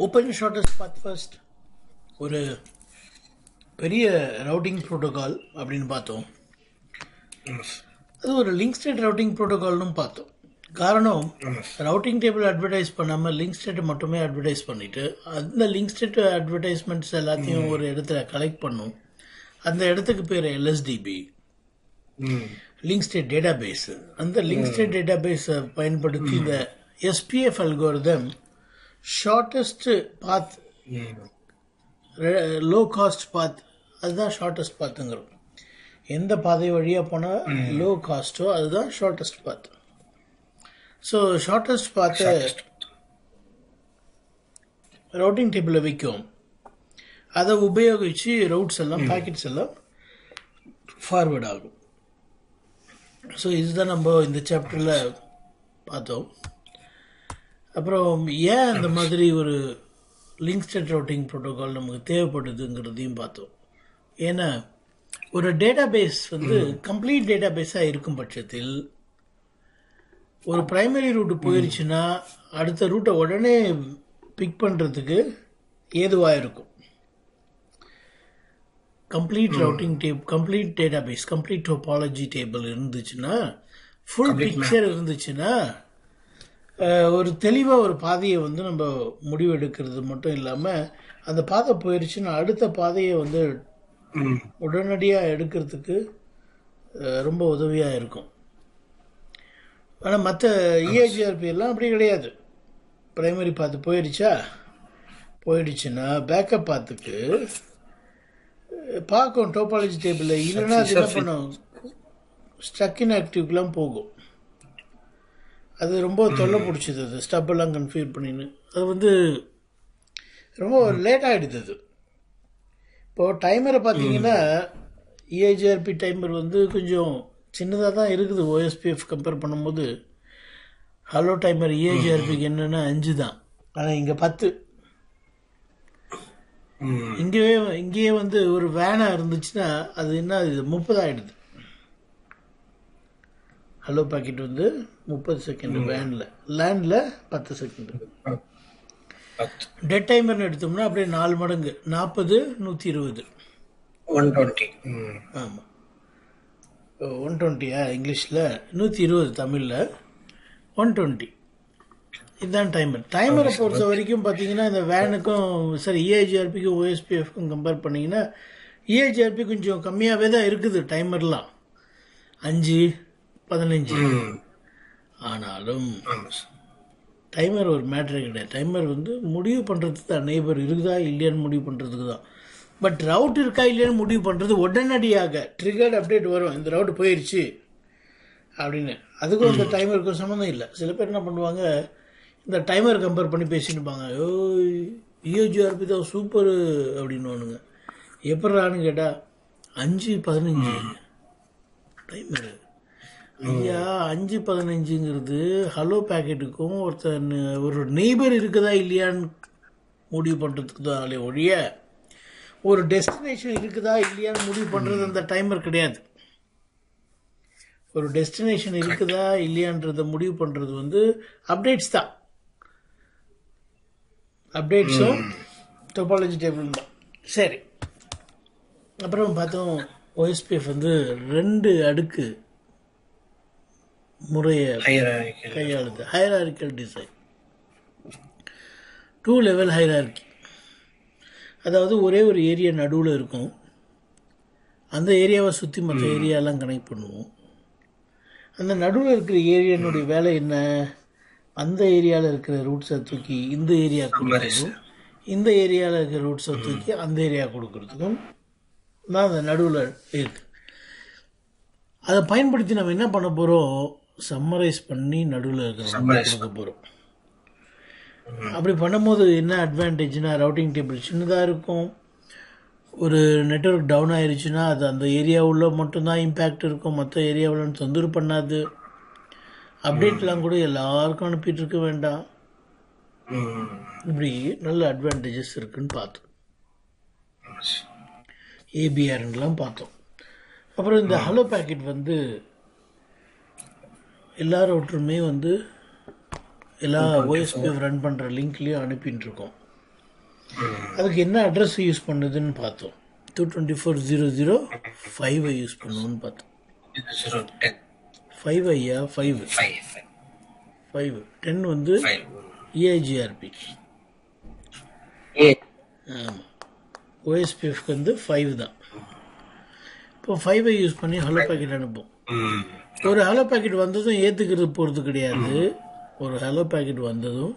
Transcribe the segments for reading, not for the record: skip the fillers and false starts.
Open shortest பாத் first ஒரு பெரிய routing protocol அப்படின்னு பார்த்தோம். அது ஒரு லிங்க் ஸ்டேட் ரவுட்டிங் ப்ரோட்டோகால்னு பார்த்தோம். காரணம், ரவுட்டிங் டேபிள் அட்வர்டைஸ் பண்ணாமல் லிங்க் ஸ்டேட்டை மட்டுமே அட்வர்டைஸ் பண்ணிவிட்டு அந்த லிங்க் ஸ்டேட் அட்வர்டைஸ்மெண்ட்ஸ் எல்லாத்தையும் ஒரு இடத்துல கலெக்ட் பண்ணும். அந்த இடத்துக்கு பேர் LSDB, link state database. அந்த லிங்க் ஸ்டேட் டேட்டா பேஸை பயன்படுத்தி இந்த SPF algorithm shortest path, low cost path, அதுதான் ஷார்ட்டஸ்ட் பாத்துங்கிறோம். எந்த பாதை வழியாக போனால் லோ காஸ்ட்டோ அதுதான் ஷார்ட்டஸ்ட் பாத். ஸோ ஷார்ட்டஸ்ட் பாத்தை ரவுட்டிங் டேபிளில் வைக்கும். அதை உபயோகித்து ரவுட்ஸ் எல்லாம் பேக்கெட்ஸ் எல்லாம் ஃபார்வேர்ட் ஆகும். ஸோ இதுதான் நம்ம இந்த சாப்டரில் பார்த்தோம். அப்புறம் ஏன் அந்த மாதிரி ஒரு லிங்க் ஸ்டேட் ரவுட்டிங் ப்ரோட்டோகால் நமக்கு தேவைப்படுதுங்கிறதையும் பார்த்தோம். ஏன்னா ஒரு டேட்டா பேஸ் கம்ப்ளீட் டேட்டா பேஸாக இருக்கும் பட்சத்தில் ஒரு பிரைமரி ரூட்டு போயிடுச்சுன்னா அடுத்த ரூட்டை உடனே பிக் பண்ணுறதுக்கு ஏதுவாக இருக்கும். Complete routing complete database, complete topology table இருந்துச்சுன்னா, ஃபுல் பிக்சர் இருந்துச்சுன்னா, ஒரு தெளிவாக ஒரு பாதையை நம்ம முடிவு எடுக்கிறது மட்டும் இல்லாமல் அந்த பாதை போயிடுச்சுன்னா அடுத்த பாதையை உடனடியாக எடுக்கிறதுக்கு ரொம்ப உதவியாக இருக்கும். ஆனால் மற்ற இஏஜிஆர்பி எல்லாம் அப்படி கிடையாது. பிரைமரி பாத்து போயிடுச்சுன்னா பேக்கப் பாத்துக்கு பார்க்கும் டோபாலஜி டேபிளில். இல்லைன்னா அது என்ன பண்ணும், ஸ்டக் இன் ஆக்டிவ்க்கெலாம் போகும். அது ரொம்ப தொல்லை பிடிச்சிது. அது ஸ்டப்பெல்லாம் கன்ஃபியூர் பண்ணின்னு அது ரொம்ப லேட் ஆகிடுது. அது இப்போது டைமரை பார்த்தீங்கன்னா இஏஜிஆர்பி டைமர் கொஞ்சம் சின்னதாக தான் இருக்குது. ஓஎஸ்பிஎஃப் கம்பேர் பண்ணும்போது ஹலோ டைமர் இஏஜிஆர்பிக்கு என்னென்னா 5 தான். ஆனால் இங்கே 10. இங்கேயே ஒரு வேனாக இருந்துச்சுன்னா அது என்ன, இது 30 ஆகிடுது. ஹலோ பாக்கெட் 30 செகண்ட், வேனில் லேண்டில் 10 செகண்ட். டெட் டைமர்னு எடுத்தோம்னா அப்படியே 4 மடங்கு, 40, 120, 120. ஆமாம், 120 இங்கிலீஷில், 120 தமிழில், 120 இதுதான் டைமர். டைமரை பொறுத்த வரைக்கும் பார்த்தீங்கன்னா இந்த வேனுக்கும் இஏஜிஆர்பிக்கும் ஓஎஸ்பிஎஃப்க்கும் கம்பேர் பண்ணிங்கன்னா இஏஜிஆர்பி கொஞ்சம் கம்மியாகவே தான் இருக்குது டைமர்லாம், 5, 15. ஆனாலும் டைமர் ஒரு மேட்ரே கிடையாது. டைமர் முடிவு பண்ணுறதுக்கு தான், நெய்பர் இருக்குதா இல்லையான்னு முடிவு பண்ணுறதுக்கு தான். பட் ரவுட் இருக்கா இல்லையான்னு முடிவு பண்ணுறது உடனடியாக ட்ரிகர்ட் அப்டேட் வரும், இந்த ரவுட் போயிடுச்சு அப்படின்னு. அதுக்கும் இந்த டைமருக்கும் சம்மந்தம் இல்லை. சில பேர் என்ன பண்ணுவாங்க, இந்த டைமர் கம்பேர் பண்ணி பேசினுப்பாங்க. இஏஜிஆர்பி தான் சூப்பரு அப்படின்னுவானுங்க. எப்படான்னு கேட்டால் 5, 15 டைமரு. ஐயா, 5, 15ங்கிறது ஹலோ பேக்கெட்டுக்கும் ஒரு நெய்பர் இருக்குதா இல்லையான்னு முடிவு பண்ணுறதுக்கு தான் ஒழிய ஒரு டெஸ்டினேஷன் இருக்குதா இல்லையான்னு முடிவு பண்ணுறது அந்த டைமர் கிடையாது. ஒரு டெஸ்டினேஷன் இருக்குதா இல்லையான்றதை முடிவு பண்ணுறது அப்டேட்ஸ் தான். அப்டேட்ஸும் டோபாலஜி டேபிள் தான். சரி, அப்புறம் பார்த்தோம் ஓஎஸ்பிஎஃப் 2 அடுக்கு முறையை கையாளுது. Hierarchical design, 2 level hierarchy. அதாவது ஒரே ஒரு ஏரியா நடுவில் இருக்கும், அந்த ஏரியாவை சுற்றி மற்ற ஏரியாலாம் கனெக்ட் பண்ணுவோம். அந்த நடுவில் இருக்கிற ஏரியானுடைய வேலை என்ன, அந்த ஏரியாவில் இருக்கிற ரூட்ஸை தூக்கி இந்த ஏரியா கொடுக்குறதும், இந்த ஏரியாவில் இருக்கிற ரூட்ஸை தூக்கி அந்த ஏரியா கொடுக்குறதுக்கும் தான் அந்த நடுவில் இருக்குது. அதை பயன்படுத்தி நம்ம என்ன பண்ண போகிறோம், சம்மரைஸ் பண்ணி நடுவில் இருக்கிற கொடுக்க போகிறோம். அப்படி பண்ணும்போது என்ன அட்வான்டேஜ்னா, ரவுட்டிங் டேபிள் சின்னதாக இருக்கும். ஒரு நெட்வொர்க் டவுன் ஆயிடுச்சுன்னா அது அந்த ஏரியாவில் மட்டும்தான் இம்பேக்ட் இருக்கும், மற்ற ஏரியாவில் தொந்தரவு பண்ணாது. அப்டேட்லாம் கூட எல்லாருக்கும் அனுப்பிட்டு இருக்க வேண்டாம். இப்படி நல்ல அட்வான்டேஜஸ் இருக்குன்னு பார்த்தோம். ஏபிஆர்லாம் பார்த்தோம். அப்புறம் இந்த ஹலோ பேக்கெட் எல்லா ரவுட்டருமே எல்லா ஓஎஸ்பிஎஃப் ரன் பண்ணுற லிங்க்லேயும் அனுப்பின்னு இருக்கோம். அதுக்கு என்ன அட்ரஸ் யூஸ் பண்ணுதுன்னு பார்த்தோம். 224.0.0.5 யூஸ் பண்ணுவோன்னு பார்த்தோம். 5 ஐயா 5 10 வந்து ஏஐஜிஆர்பி. ஆமாம், ஓஎஸ்பிஎஃப்க்கு வந்து 5 தான். இப்போ 5 யூஸ் பண்ணி ஹலோ பேக்கெட் அனுப்போம். ஒரு ஹலோ பேக்கெட் வந்ததும் ஏற்றுக்கிறது போகிறது கிடையாது. ஒரு ஹலோ பேக்கெட் வந்ததும்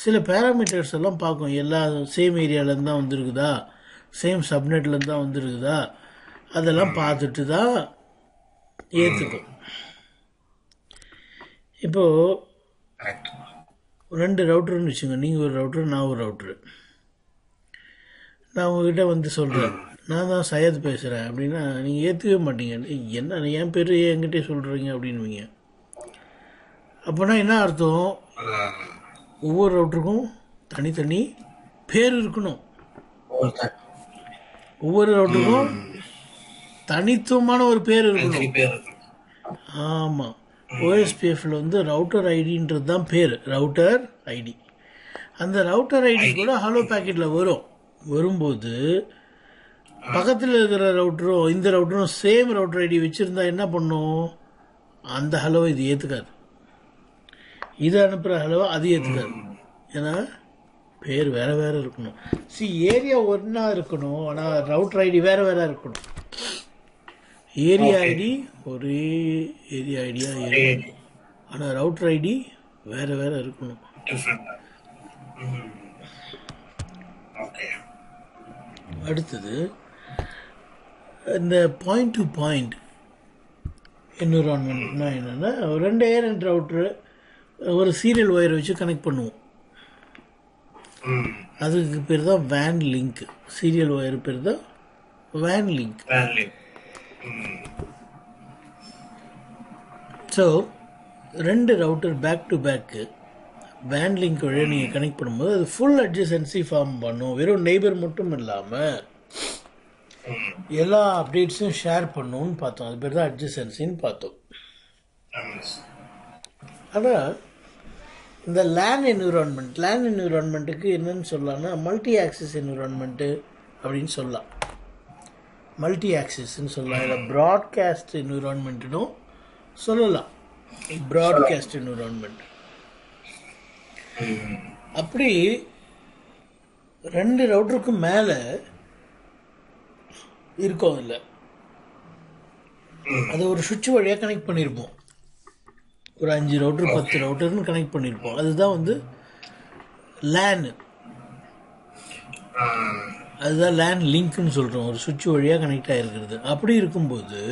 சில பேராமீட்டர்ஸ் எல்லாம் பார்க்கும். எல்லா சேம் ஏரியாவிலேருந்து தான் வந்துருக்குதா, சேம் சப்நெட்லேருந்து தான் வந்துருக்குதா, அதெல்லாம் பார்த்துட்டு தான் ஏற்றுக்கும். இப்போது 2 ரவுட்டர்னு வச்சுங்க. நீங்கள் ஒரு ரவுட்ரு, நான் ஒரு ரவுட்ரு. நான் உங்ககிட்ட வந்து சொல்கிறேன், நான் தான் சையத் பேசுகிறேன் அப்படின்னா நீங்கள் ஏற்றுக்கவே மாட்டீங்க. என்ன என் பேர் என்கிட்டே சொல்கிறீங்க அப்படின்வீங்க. அப்போனா என்ன அர்த்தம்? ஒவ்வொரு ரவுட்டருக்கும் தனித்தனி பேர் இருக்கணும். ஒவ்வொரு ரவுட்டருக்கும் தனித்துவமான ஒரு பேர் இருக்கணும். ஆமாம், ஓஎஸ்பிஎஃப்ல வந்து ரவுட்டர் ஐடின்றது தான் பேர், ரவுட்டர் ஐடி. அந்த ரவுட்டர் ஐடி கூட ஹலோ பேக்கெட்டில் வரும்போது பக்கத்தில் இருக்கிற ரவுட்டரும் இந்த ரவுட்டரும் சேம் ரவுட்டர் ஐடி வச்சுருந்தா என்ன பண்ணும்? அந்த ஹலோவை இது ஏற்றுக்காது, இது அனுப்புகிற ஹலோவை அது ஏற்றுக்காது. ஏன்னா பேர் வேறு வேறு இருக்கணும். ஏரியா ஒன்றா இருக்கணும், ஆனால் ரவுட்டர் ஐடி வேறு வேறு இருக்கணும். ஏரியா ஐடி ஒரே ஏரியா ஐடியா இருக்கணும், ஆனால் ரவுட்டர் ஐடி வேறு வேறு இருக்கணும். அடுத்தது இந்த பாயிண்ட் டு பாயிண்ட் என்விரான்மெண்ட்னா என்னென்னா, 2 ஏரண்ட் ரவுட்ரு ஒரு சீரியல் ஒயரை வச்சு கனெக்ட் பண்ணுவோம். அதுக்கு பேர் தான் வேன் லிங்க். சீரியல் ஒயர் பேர் தான் வேன் link. So 2 router back to back வேன் லிங்க் வழியாக நீங்கள் கனெக்ட் பண்ணும்போது அது ஃபுல் அட்ஜசன்சி ஃபார்ம் பண்ணும். வெறும் நெய்பர் மட்டும் இல்லாமல் எல்லா அப்டேட்ஸும் ஷேர் பண்ணுன்னு பார்த்தோம். அது பேர் தான் அட்ஜசன்சின்னு பார்த்தோம். ஆனால் இந்த லேன் என்விரான்மெண்ட்டுக்கு என்னன்னு சொல்லலாம்னா மல்டி ஆக்சிஸ் என்விரான்மெண்ட்டு அப்படின்னு சொல்லலாம். மல்டி ஆக்சிஸ்ன்னு சொல்லலாம், இல்லை ப்ராட்காஸ்ட் என்விரான்மெண்ட்டுன்னு சொல்லலாம். ப்ராட்காஸ்ட் என்விரான்மெண்ட் அப்படி 2 ரவுட்டருக்கு மேலே இருக்கும். இல்லை, அது ஒரு சுவிட்ச் வழியாக கனெக்ட் பண்ணியிருப்போம். ஒரு 5 ரவுட்டர் 10 ரவுட்டர்னு கனெக்ட் பண்ணியிருப்போம். அதுதான் வந்து லேன். அதுதான் லேன் லிங்க்னு சொல்கிறோம், ஒரு சுவிட்ச் வழியாக கனெக்ட் ஆகிருக்கிறது. அப்படி இருக்கும்போது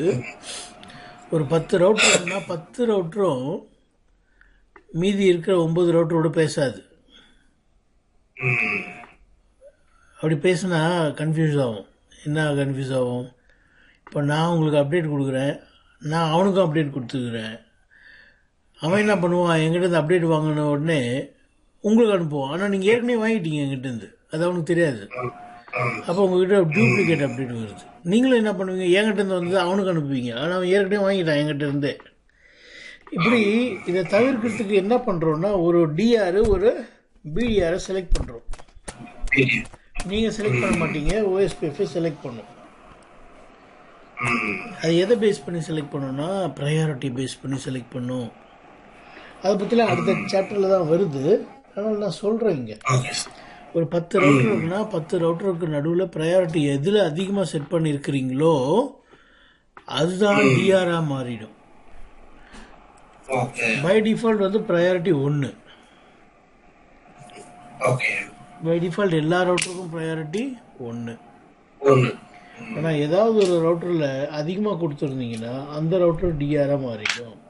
ஒரு 10 ரவுட்டர்னா 10 ரவுட்டரும் மீதி இருக்கிற 9 ரவுட்டரோட பேசாது. அப்படி பேசினா கன்ஃபியூஸ் ஆகும். என்ன கன்ஃபியூஸ் ஆகும்? இப்போ நான் உங்களுக்கு அப்டேட் கொடுக்குறேன், நான் அவனுக்கும் அப்டேட் கொடுத்துருக்குறேன். அவன் என்ன பண்ணுவான்? எங்கிட்டேருந்து அப்டேட் வாங்கின உடனே உங்களுக்கு அனுப்புவான். ஆனால் நீங்கள் ஏற்கனவே வாங்கிட்டீங்க எங்கிட்டேருந்து, அது அவனுக்கு தெரியாது. அப்போ உங்ககிட்ட டூப்ளிகேட் அப்டேட் வருது. நீங்களும் என்ன பண்ணுவீங்க? என்கிட்டேருந்து வந்து அவனுக்கு அனுப்புவீங்க, ஆனால் அவன் ஏற்கனவே வாங்கிட்டான் என்கிட்ட இருந்தே. இப்படி இதை தவிர்க்கிறதுக்கு என்ன பண்ணுறோன்னா, ஒரு டிஆர் ஒரு பிடிஆரை செலக்ட் பண்ணுறோம். நீங்கள் செலக்ட் பண்ண மாட்டீங்க, ஓஎஸ்பிஎஃப் செலக்ட் பண்ணும். அது எதை பேஸ் பண்ணி செலக்ட் பண்ணோன்னா ப்ரையாரிட்டி பேஸ் பண்ணி செலக்ட் பண்ணும். அதை பற்றிலாம் அடுத்த சாப்டரில் தான் வருது, ஆனால் நான் சொல்கிறேன். இங்கே ஒரு 10 ரவுட்டர் இருக்குன்னா 10 ரவுட்டருக்கு நடுவில் ப்ரையாரிட்டி எதில் அதிகமாக செட் பண்ணியிருக்கிறீங்களோ அதுதான் டிஆராக மாறிடும். பை டிஃபால்ட் வந்து ப்ரையாரிட்டி 1. பை டிஃபால்ட் எல்லா ரவுட்டருக்கும் ப்ரையாரிட்டி 1. ஆனால் ஏதாவது ஒரு ரவுட்டரில் அதிகமாக கொடுத்துருந்தீங்கன்னா அந்த ரவுட்டர் டிஆராக மாறிடும்.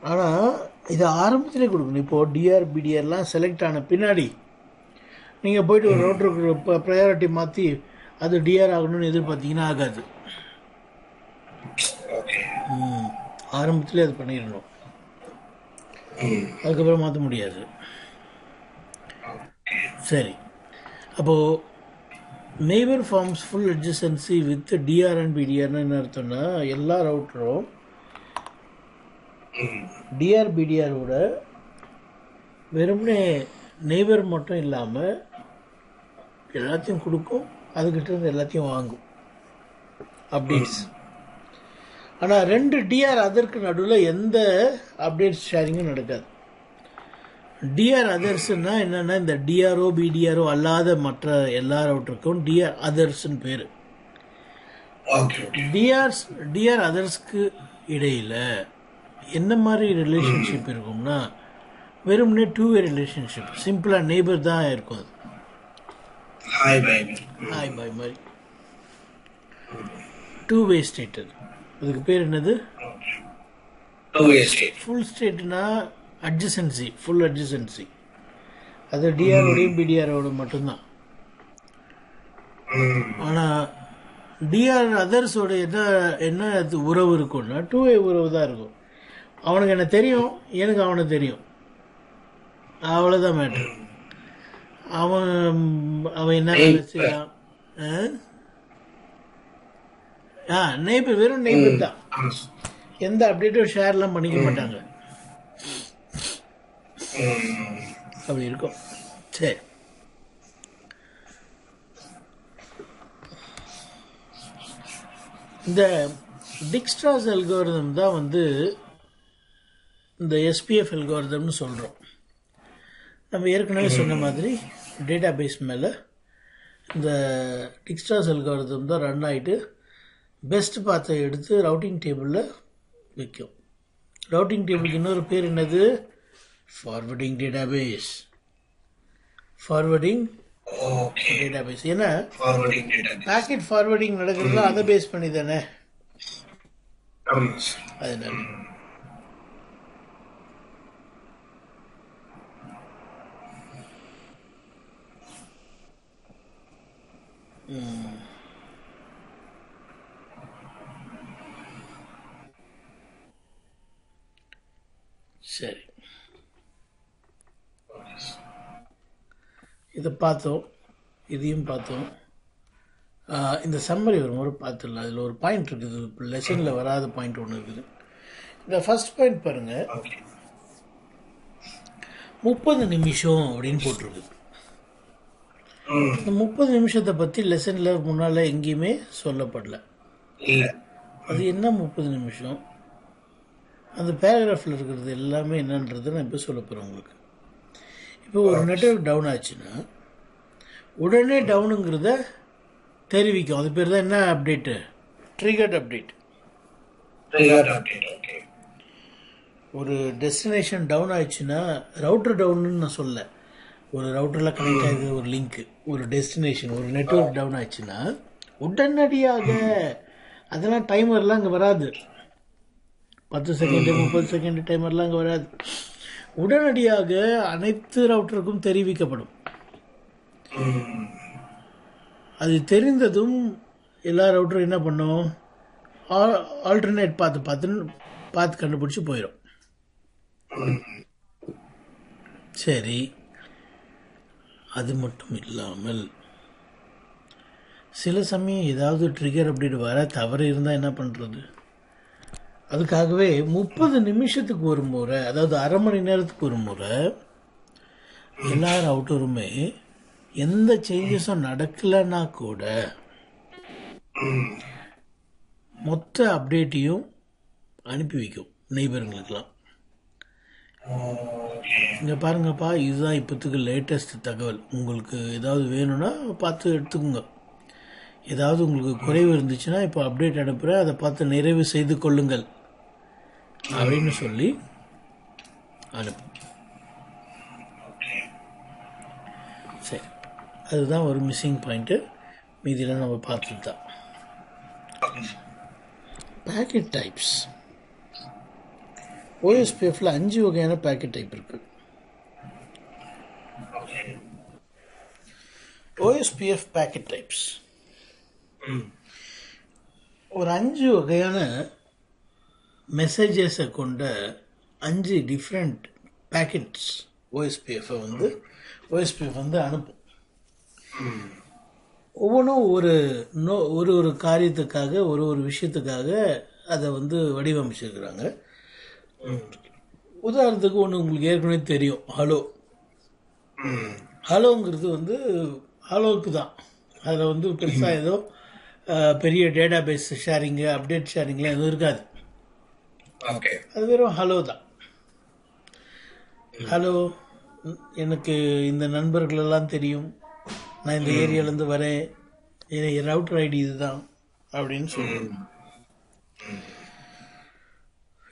ஆனால் இதை ஆரம்பத்திலே கொடுக்கணும். இப்போது டிஆர் பிடிஆர்லாம் செலக்ட் ஆன பின்னாடி நீங்கள் போய்ட்டு ஒரு ரவுட்டருக்கு இப்போ ப்ரையாரிட்டி மாற்றி அது டிஆர் ஆகணும்னு எதிர்பார்த்தீங்கன்னா ஆகாது. ஆரம்பத்திலே அது பண்ணிடணும், அதுக்கப்புறம் மாற்ற முடியாது. சரி, அப்போது neighbour forms full adjacency with TR and பிடிஆர்னு என்ன அர்த்தம்னா, எல்லா ரவுட்டரும் டிஆர் பிடிஆரோட வெறுமனே நெய்பர் மட்டும் இல்லாமல் எல்லாத்தையும் கொடுக்கும், அதுக்கிட்ட இருந்து எல்லாத்தையும் வாங்கும் அப்டேட்ஸ். ஆனால் 2 டிஆர் அதற்கு நடுவில் எந்த அப்டேட்ஸ் ஷேரிங்கும் நடக்காது. டிஆர் அதர்ஸ்னா என்னென்னா, இந்த டிஆர்ஓ பிடிஆர்ஓ அல்லாத மற்ற எல்லா ரவுட்டருக்கும் டிஆர் அதர்ஸ்ன்னு பேர். டிஆர் அதர்ஸ்க்கு இடையில் என்ன மாதிரி ரிலேஷன்ஷிப் இருக்கும்னா, வெறும்னே 2-வே ரிலேஷன்ஷிப், சிம்பிளாக நெய்பர் தான் இருக்கும். அது ஹாய் பாய் மாதிரி 2-வே ஸ்டேட். அதுக்கு பேர் என்னது? ஃபுல் ஸ்டேட்னா அட்ஜசன்சி, ஃபுல் அட்ஜசன்சி. அது டிஆரோடையும் பிடிஆரோட மட்டும்தான். ஆனால் டிஆர் அதர்ஸோட என்ன உறவு இருக்கும்னா 2-வே உறவு தான் இருக்கும். அவனுக்கு என்ன தெரியும், எனக்கு அவனை தெரியும், அவ்வளோதான் மேட்ரு. அவன் என்ன வேலை செய்யலாம். நெய்பர், வெறும் நெய்பர் தான். எந்த அப்டேட்டும் ஷேர்லாம் பண்ணிக்க மாட்டாங்க. அப்படி இருக்கும். சரி, இந்த டிக்ஸ்ட்ராஸ் அல்காரிதம் தான் வந்து இந்த எஸ்பிஎஃப் அல்காரிதம்னு சொல்கிறோம். நம்ம ஏற்கனவே சொன்ன மாதிரி டேட்டா பேஸ் மேலே இந்த டிக்ஸ்ட்ராஸ் அல்காரிதம் தான் ரன் ஆகிட்டு பெஸ்ட் பாத்தை எடுத்து ரவுட்டிங் டேபிளில் வைக்கும். ரவுட்டிங் டேபிளுக்கு இன்னொரு பேர் என்னது? Forwarding database. Forwarding database. ஏன்னா பாக்கெட் ஃபார்வர்டிங் நடக்கிறதுல அதை பேஸ் பண்ணி தானே. அதனால சரி, இதை பார்த்தோம், இதையும் பார்த்தோம். இந்த சம்மரி ஒரு முறை பார்த்துடலாம். அதில் ஒரு பாயிண்ட் இருக்குது, லெசனில் வராத பாயிண்ட் ஒன்று இருக்குது. இந்த ஃபர்ஸ்ட் பாயிண்ட் பாருங்கள், 30 நிமிஷம் அப்படின்னு போட்டிருக்கு. இந்த 30 நிமிஷத்தை பற்றி லெசனில் முன்னால் எங்கேயுமே சொல்லப்படல. அது என்ன 30 நிமிஷம், அந்த பேராகிராஃபில் இருக்கிறது எல்லாமே என்னன்றது நான் இப்போ சொல்ல போகிறேன் உங்களுக்கு. இப்போ ஒரு நெட்வொர்க் டவுன் ஆச்சுன்னா உடனே டவுனுங்கிறத தெரிவிக்கும். அது பேர் தான் என்ன அப்டேட்டு? Triggered update. ஒரு டெஸ்டினேஷன் டவுன் ஆயிடுச்சுன்னா, ரவுட்டர் டவுன்னு நான் சொல்ல, ஒரு ரவுட்டரில் கனெக்ட் ஆகுது ஒரு லிங்க்கு, ஒரு டெஸ்டினேஷன், ஒரு நெட்வொர்க் டவுன் ஆயிடுச்சுன்னா உடனடியாக, அதெல்லாம் டைமர்லாம் அங்கே வராது, 10 செகண்டு 30 செகண்டு டைமர்லாம் அங்கே வராது. உடனடியாக அனைத்து ரவுட்டருக்கும் தெரிவிக்கப்படும். அது தெரிந்ததும் எல்லா ரவுட்டரும் என்ன பண்ணும்? ஆல்டர்னேட் பார்த்து கண்டுபிடிச்சி போயிடும். சரி, அது மட்டும் இல்லாமல் சில சமயம் ஏதாவது ட்ரிகர் அப்டேட் வர தவறு இருந்தால் என்ன பண்ணுறது? அதுக்காகவே 30 நிமிஷத்துக்கு ஒரு முறை, அதாவது அரை மணி நேரத்துக்கு ஒரு முறை எல்லா ரவுட்டருமே எந்த சேஞ்சஸும் நடக்கலைன்னா கூட மொத்த அப்டேட்டையும் அனுப்பி வைக்கும் நெய்பருங்களுக்கெல்லாம். இங்கே பாருங்கப்பா, இதுதான் இப்போத்துக்கு லேட்டஸ்ட் தகவல், உங்களுக்கு ஏதாவது வேணும்னா பார்த்து எடுத்துக்கோங்க, ஏதாவது உங்களுக்கு குறைவு இருந்துச்சுன்னா இப்போ அப்டேட் அனுப்புகிறேன், அதை பார்த்து நிறைவு செய்து கொள்ளுங்கள் அப்படின்னு சொல்லி அனுப்பு. சரி, அதுதான் ஒரு மிஸ்ஸிங் பாயிண்ட்டு. மீதியெல்லாம் நம்ம பார்த்துட்டு தான். Packet types. ஓஎஸ்பிஎஃப்ல 5 வகையான பேக்கெட் டைப் இருக்கு. ஓஎஸ்பிஎஃப் பேக்கெட் டைப்ஸ் ஒரு 5 வகையான மெசேஜஸை கொண்ட 5 டிஃப்ரெண்ட் பேக்கெட்ஸ் ஓஎஸ்பிஎஃப் வந்து அனுப்பும். ஒவ்வொன்றும் ஒரு காரியத்துக்காக, ஒரு விஷயத்துக்காக அதை வந்து வடிவமைச்சிருக்கிறாங்க. உதாரணத்துக்கு ஒன்று உங்களுக்கு ஏற்கனவே தெரியும், ஹலோ ஹலோங்கிறது வந்து ஹலோவுக்கு தான். அதில் வந்து பெருசாக ஏதோ பெரிய டேட்டா பேஸ் ஷேரிங்கு அப்டேட் ஷேரிங்லாம் எதுவும் இருக்காது. அது வெறும் ஹலோ தான். ஹலோ, எனக்கு இந்த நண்பர்களெல்லாம் தெரியும், நான் இந்த ஏரியாலேருந்து வரேன், என் ரவுட்டர் ஐடி இதுதான் அப்படின்னு சொல்லுவேன்.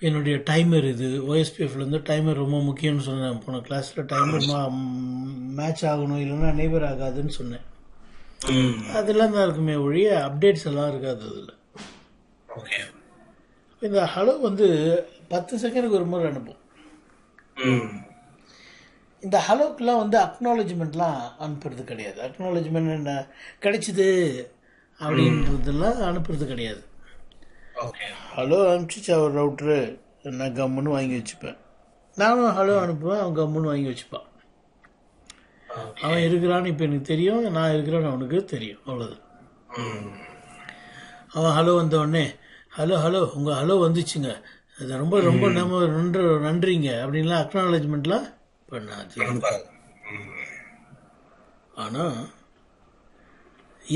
என்னுடைய டைமர் இது, ஓஎஸ்பிஎஃப்லேருந்து டைமர் ரொம்ப முக்கியம்னு சொன்னேன் போன கிளாஸில். டைமர் மேட்ச் ஆகணும், இல்லைன்னா நெய்பர் ஆகாதுன்னு சொன்னேன். அதெல்லாம் தான் இருக்குமே ஒழிய அப்டேட்ஸ் எல்லாம் இருக்காது அதில். இந்த ஹலோ வந்து 10 செகண்டுக்கு ஒரு முறை அனுப்பும். இந்த ஹலோக்கெல்லாம் வந்து அக்னாலஜ்மெண்ட்லாம் அனுப்புறது கிடையாது. அக்னாலஜ்மெண்ட் என்ன கிடைச்சிது அப்படின்றதெல்லாம் அனுப்புறது கிடையாது. ஹலோ அனுப்பிச்சிச்சு அவர் ரவுட்ரு, நான் கம்முன்னு வாங்கி வச்சுப்பேன். நானும் ஹலோ அனுப்புவேன், அவன் கம்முன்னு வாங்கி வச்சுப்பான். அவன் இருக்கிறான்னு இப்போ எனக்கு தெரியும், நான் இருக்கிறான்னு அவனுக்கு தெரியும், அவ்வளோதான். அவன் ஹலோ வந்த உடனே ஹலோ ஹலோ உங்கள் ஹலோ வந்துச்சுங்க, அது ரொம்ப ரொம்ப நன்றிங்க அப்படின்லாம் அக்னாலஜ்மெண்ட்லாம் பண்ணாது. ஆனால்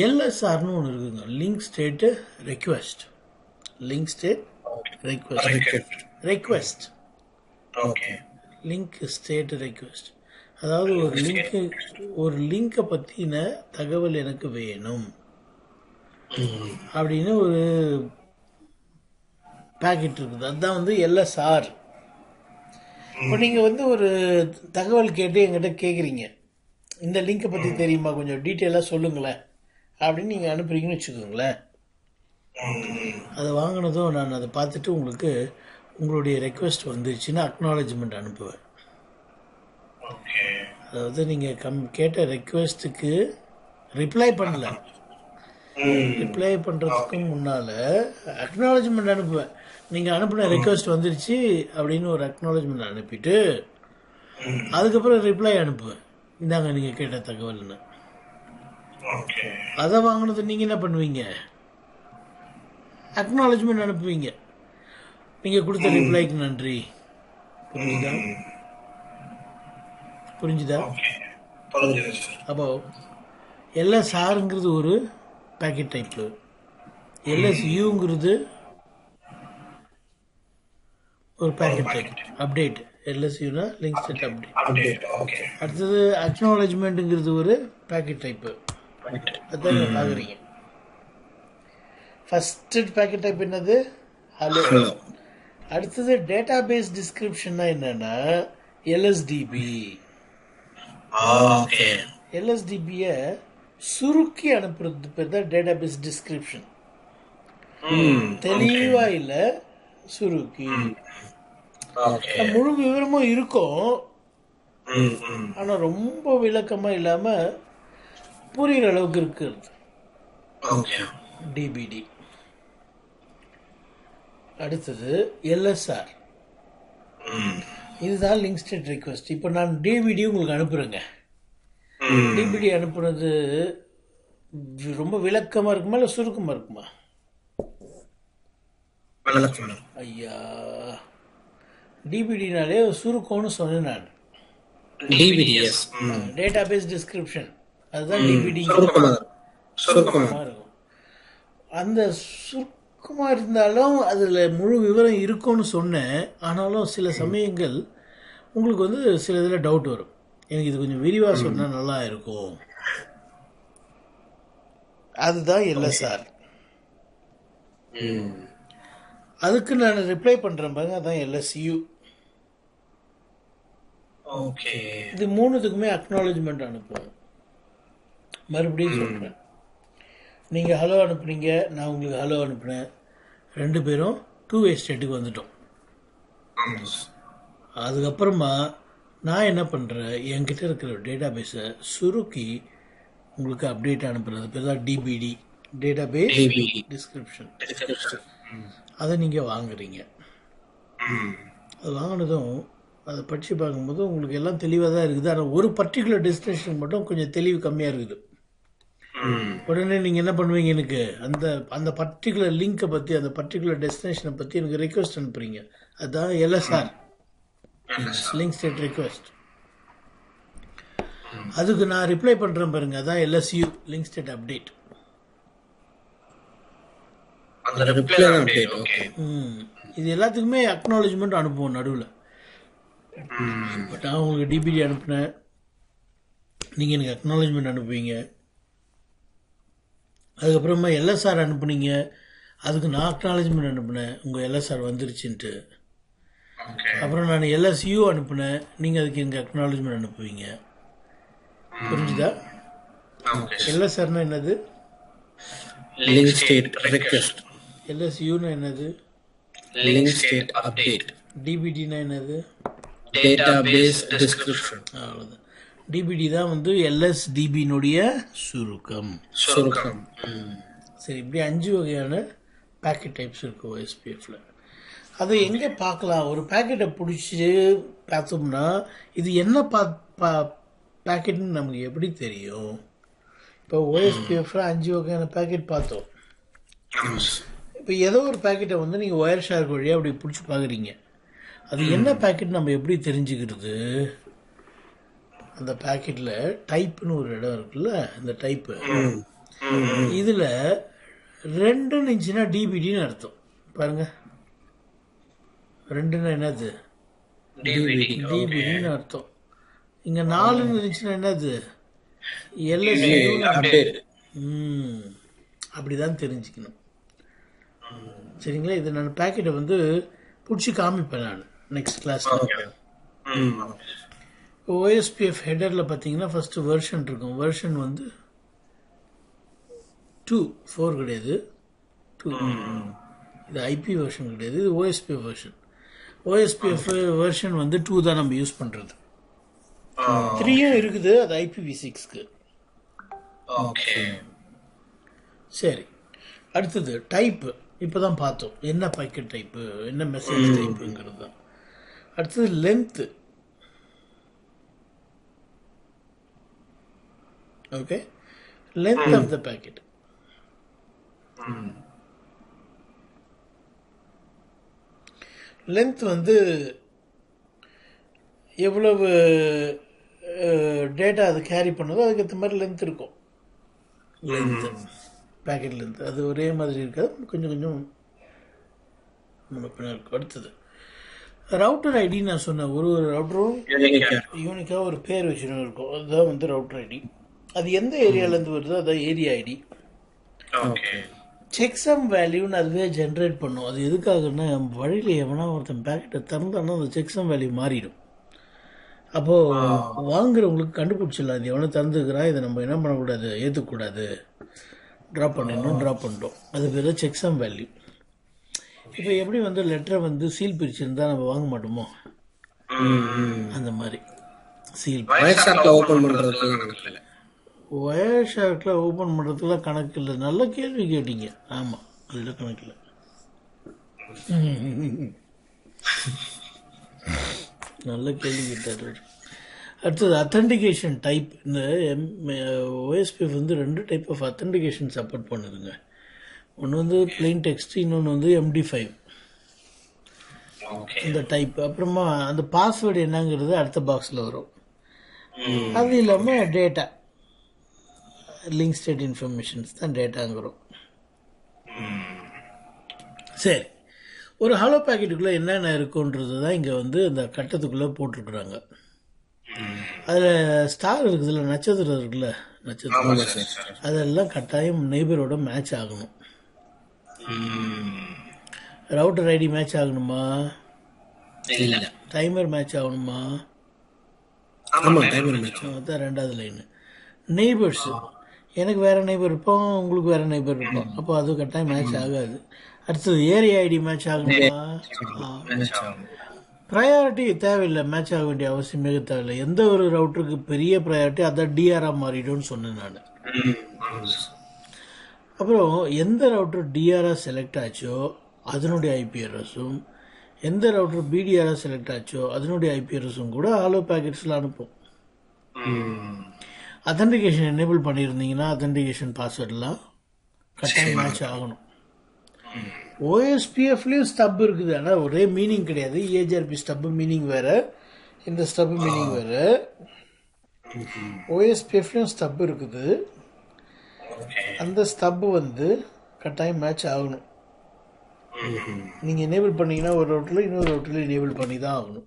எல்எஸ்ஆர்னு ஒன்று இருக்குங்க, link state request. Link state request link state request. அதாவது ஒரு லிங்கை பற்றின தகவல் எனக்கு வேணும் அப்படின்னு ஒரு பேக்கெட் இருக்குது. அதுதான் வந்து எல்எஸ்ஆர். இப்போ நீங்கள் வந்து ஒரு தகவல் கேட்டு என்கிட்ட கேட்குறீங்க, இந்த லிங்கை பற்றி தெரியுமா, கொஞ்சம் டீட்டெயிலாக சொல்லுங்களேன் அப்படின்னு நீங்கள் அனுப்புறீங்கன்னு வச்சுக்கோங்களேன். அதை வாங்கினதும் நான் அதை பார்த்துட்டு உங்களுக்கு உங்களுடைய ரெக்வெஸ்ட் வந்துருச்சுன்னா அக்னாலஜ்மெண்ட் அனுப்புவேன். அதாவது நீங்கள் கேட்ட ரெக்வெஸ்ட்டுக்கு ரிப்ளை பண்ணல, ரிப்ளை பண்ணுறதுக்கு முன்னால் அக்னாலஜ்மெண்ட் அனுப்புவேன். நீங்கள் அனுப்பின ரெக்வெஸ்ட் வந்துருச்சு அப்படின்னு ஒரு அக்னாலஜ்மெண்ட் அனுப்பிட்டு அதுக்கப்புறம் ரிப்ளை அனுப்புவேன், இந்தாங்க நீங்கள் கேட்ட தகவல்னு. அதை வாங்கினது நீங்கள் என்ன பண்ணுவீங்க, அக்னாலஜ்மெண்ட் அனுப்புவீங்க, நீங்கள் கொடுத்த ரிப்ளைக்கு நன்றி. புரிஞ்சுதா? அப்போ எல்எஸ்ஆருங்கிறது ஒரு பேக்கெட் டைப்பு, எல்எஸ்யூங்கிறது ஒரு பேக்கெட் டைப் அப்டேட். எல்எஸ்யூனா லிங்க் ஸ்டேட் அப்டேட். அடுத்தது அக்னாலஜ்மெண்ட்டுங்கிறது ஒரு பேக்கெட் டைப்பு. அதுதான் நீங்கள் பார்க்குறீங்க. ஃபஸ்ட்டு பேக்கெட் டைப் என்னது, ஹலோ. அடுத்தது டேட்டா பேஸ் டிஸ்கிரிப்ஷன்னா என்னன்னா எல்எஸ்டிபி. எல்எஸ்டிபியை சுருக்கி அனுப்புறது பேர் தான் டேட்டா பேஸ் டிஸ்கிரிப்ஷன். தெளிவா இல்லை, சுருக்கி. முழு விவரமும் இருக்கும், ஆனா ரொம்ப விளக்கமா இல்லாம புரியுற அளவுக்கு இருக்கிறது, டிபிடி. அடுத்தது எல்எஸ்ஆர், இதுதான் லிங்க் ஸ்டேட் ரிக்வெஸ்ட். இப்போ நான் டிபிடி உங்களுக்கு அனுப்புறேங்க. டிபிடி அனுப்புறது ரொம்ப விளக்கமா இருக்குமா இல்லை சுருக்கமா இருக்குமா? ஐயா, டிபிடினாலே சுருக்கம்னு சொன்னேன் நான். டேட்டா பேஸ் டிஸ்கிரிப்ஷன், அதுதான் டிபிடி. சுருக்கமாக இருக்கும். அந்த சுருக்கமாக இருந்தாலும் அதில் முழு விவரம் இருக்கும்னு சொன்னேன். ஆனாலும் சில சமயங்கள் உங்களுக்கு வந்து சில இதில் டவுட் வரும், எனக்கு இது கொஞ்சம் விரிவாக சொன்னால் நல்லா இருக்கும். அதுதான் எல்எஸ்ஆர். அதுக்கு நான் ரிப்ளை பண்ணுறேன் பாருங்க, அதான் எல்எஸ்யூ. இது மூணுத்துக்குமே அக்னாலஜ்மெண்ட் அனுப்புவோம். மறுபடியும் சொல்கிறேன், நீங்கள் ஹலோ அனுப்புனீங்க, நான் உங்களுக்கு ஹலோ அனுப்புனேன், ரெண்டு பேரும் 2-way ஸ்டேட்டுக்கு வந்துட்டோம். அதுக்கப்புறமா நான் என்ன பண்ணுறேன், என்கிட்ட இருக்கிற டேட்டா பேஸை சுருக்கி உங்களுக்கு அப்டேட் அனுப்புறது பேர் தான் டிபிடி, டேட்டா பேஸ் டிஸ்கிரிப்ஷன். அதை நீங்கள் வாங்குறீங்க. அது வாங்கினதும் அதை படித்து பார்க்கும்போது உங்களுக்கு எல்லாம் தெளிவாக தான் இருக்குது. ஆனால் ஒரு பர்டிகுலர் டெஸ்டினேஷன் மட்டும் கொஞ்சம் தெளிவு கம்மியாக இருக்குது. உடனே நீங்கள் என்ன பண்ணுவீங்க, எனக்கு அந்த பர்டிகுலர் லிங்கை பற்றி, அந்த பர்டிகுலர் டெஸ்டினேஷனை பற்றி எனக்கு ரெக்வெஸ்ட் அனுப்புறீங்க. அதுதான் எல்எஸ்ஆர், லிங்க் ஸ்டேட் ரெக்வெஸ்ட். அதுக்கு நான் ரிப்ளை பண்ணுறேன் பாருங்க, அதான் LSU லிங்க் ஸ்டேட் அப்டேட். இது எல்லாத்துக்குமே அக்னாலஜ்மெண்ட் அனுப்புவோம் நடுவில். பட் நான் உங்களுக்கு டிபிடி அனுப்புனேன், நீங்கள் எனக்கு அக்னாலஜ்மெண்ட் அனுப்புவீங்க. அதுக்கப்புறமா LSR அனுப்புனீங்க, அதுக்கு நான் அக்னாலஜ்மெண்ட் அனுப்புனேன் உங்கள் LSR வந்துருச்சுன்ட்டு. அப்புறம் நான் LSU அனுப்புனேன், நீங்கள் அதுக்கு எங்கள் அக்னாலஜ்மெண்ட் அனுப்புவீங்க. புரிஞ்சுதா? LSRனா என்னது? Link state request. LSUனா என்னது? Link state update. டிபிடினா என்னது? Database description. அவ்வளோதான். டிபிடி தான் வந்து LSDBனுடைய சுருக்கம். சரி, இப்படி 5 வகையான பேக்கெட் டைப்ஸ் இருக்குது OSPFல. அதை எங்கே பார்க்கலாம்? ஒரு பேக்கெட்டை பிடிச்சி பார்த்தோம்னா இது என்ன பேக்கெட்னு நமக்கு எப்படி தெரியும்? இப்போ OSPFல 5 வகையான பேக்கெட் பார்த்தோம். இப்போ ஏதோ ஒரு பேக்கெட்டை வந்து நீங்கள் ஒயர் ஷார்க் வழியாக அப்படி பிடிச்சி பார்க்குறீங்க, அது என்ன பேக்கெட் நம்ம எப்படி தெரிஞ்சுக்கிறது? அந்த பேக்கெட்டில் டைப்புன்னு ஒரு இடம் இருக்குல்ல, இந்த டைப்பு, இதில் 2 இருந்துச்சுன்னா டிபிடின்னு அர்த்தம். பாருங்க, 2ன்னா என்னது? டிபிடின்னு அர்த்தம். இங்கே 4 இருந்துச்சுன்னா என்னது? LSU. அப்படிதான் தெரிஞ்சுக்கணும். சரிங்களா? இது நான் பேக்கெட்டை வந்து பிடிச்சி காமிப்பேன் நான் நெக்ஸ்ட் கிளாஸில். OSPF ஹெடரில் பார்த்தீங்கன்னா ஃபஸ்ட்டு வெர்ஷன் இருக்கும். வெர்ஷன் வந்து 2, 4 கிடையாது, 2. இது ஐபி வெர்ஷன் கிடையாது, இது OSPF வெர்ஷன். OSPF வெர்ஷன் வந்து 2 தான் நம்ம யூஸ் பண்ணுறது. 3யும் இருக்குது, அது IPv6க்கு. சரி, அடுத்தது டைப்பு. இப்போ தான் பார்த்தோம் என்ன பாக்கெட் டைப்பு, என்ன மெசேஜ் டைப்புங்கிறது தான். அடுத்தது length. Okay, length of the packet. Length வந்து எவ்வளவு டேட்டா அது கேரி பண்ணுதோ அதுக்கேற்ற மாதிரி லென்த் இருக்கும். லென்த்து, பேக்கெட் லென்த் அது ஒரே மாதிரி இருக்காது, கொஞ்சம் கொஞ்சம் முன்னப்பின்னா இருக்கும். அடுத்தது ரவுட்டர் ஐடி. நான் சொன்னேன், ஒரு ரவுட்டரும் யூனிக்காக ஒரு பேர் வச்சுன்னு இருக்கும், அதுதான் வந்து ரவுட்டர் ஐடி. அது எந்த ஏரியாவிலேருந்து வருதோ அதான் ஏரியா ஐடி. செக்ஸம் வேல்யூன்னு அதுவே ஜென்ரேட் பண்ணும். அது எதுக்காகன்னா, வழியில் எவனா ஒருத்தன் பேக்கெட்டை திறந்தான்னா அந்த செக்ஸம் வேல்யூ மாறிடும். அப்போது வாங்குறவங்களுக்கு கண்டுபிடிச்சிடலாம், இது எவனை திறந்துக்கிறான், இதை நம்ம என்ன பண்ணக்கூடாது, ஏற்றுக்கூடாது, ட்ராப் பண்ணிடணும். ட்ராப் பண்ணிட்டோம், அது பேர் செக்ஸம் வேல்யூ. இப்போ எப்படி வந்து லெட்டரை வந்து சீல் பிரிச்சிருந்தா நம்ம வாங்க மாட்டோமோ, அந்த மாதிரி சீல் ஓப்பன் பண்ணுறது, ஒயர் ஷார்க்கில் ஓப்பன் பண்ணுறதுக்குலாம் கணக்கு இல்லை. நல்ல கேள்வி கேட்டீங்க. ஆமாம், அதில் கணக்கு இல்லை. நல்ல கேள்வி கேட்டார். அடுத்தது அத்தன்டிகேஷன் டைப். இந்த OSPF வந்து 2 டைப் ஆஃப் அத்தன்டிகேஷன் சப்போர்ட் பண்ணுதுங்க. ஒன்று வந்து பிளெயின் டெக்ஸ்ட், இன்னொன்று வந்து MD5 இந்த டைப். அப்புறமா அந்த பாஸ்வேர்டு என்னங்கிறது அடுத்த பாக்ஸில் வரும். அது இல்லாமல் டேட்டா, லிங்க் ஸ்டேட் இன்ஃபர்மேஷன்ஸ் தான் டேட்டாங்கிறோம். சரி, ஒரு ஹலோ பேக்கெட்டுக்குள்ளே என்னென்ன இருக்குன்றது தான் இங்கே வந்து இந்த கட்டத்துக்குள்ளே போட்டிருக்குறாங்க. அதில் ஸ்டார் இருக்குதுல்ல, நட்சத்திரம் இருக்குல்ல, நட்சத்திரம், அதெல்லாம் கட்டாயம் நெய்பரோட மேட்ச் ஆகணும். ரவுட்டர் ஐடி மேட்ச் ஆகணுமா? டைமர் மேட்ச் ஆகணுமா? அதான் 2வது லைனு. நெய்பர்ஸ், எனக்கு வேறு நெய்பர் இருப்போம், உங்களுக்கு வேறு நெய்பர் இருப்போம், அப்போ அது கட்டாயம் மேட்ச் ஆகாது. அடுத்தது ஏரியா ஐடி மேட்ச் ஆகணுமா? ப்ரையாரிட்டி தேவையில்லை, மேட்ச் ஆக வேண்டிய அவசியமே தேவையில்லை. எந்த ஒரு ரவுட்டருக்கு பெரிய ப்ரையாரிட்டி அதான் டிஆராக மாறிடும்னு சொன்னேன் நான். அப்புறம் எந்த ரவுட்டர் டிஆராக செலக்ட் ஆச்சோ அதனுடைய ஐபி அட்ரஸும், எந்த ரவுட்டர் பிடிஆராக செலக்ட் ஆச்சோ அதனுடைய ஐபி அட்ரஸும் கூட ஹலோ பேக்கெட்ஸில் அனுப்பும். அத்தன்டிகேஷன் எனேபிள் பண்ணியிருந்தீங்கன்னா அத்தன்டிகேஷன் பாஸ்வேர்டெலாம் கட்டாயம் மேட்ச் ஆகணும். OSPFலேயும் ஸ்டப் இருக்குது, ஆனால் ஒரே மீனிங் கிடையாது. EHRP ஸ்டப்பு மீனிங் வேறு, இந்த ஸ்டப்பு மீனிங் வேறு. ஓஎஸ்பிஎஃப்லையும் ஸ்டப் இருக்குது. அந்த ஸ்டப் வந்து கட்டாயம் மேட்ச் ஆகணும். நீங்கள் எனேபிள் பண்ணீங்கன்னா ஒரு ரவுட்டரில் இன்னொரு ரவுட்டரில் எனேபிள் பண்ணி தான் ஆகணும்.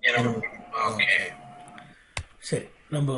சரி, நம்ம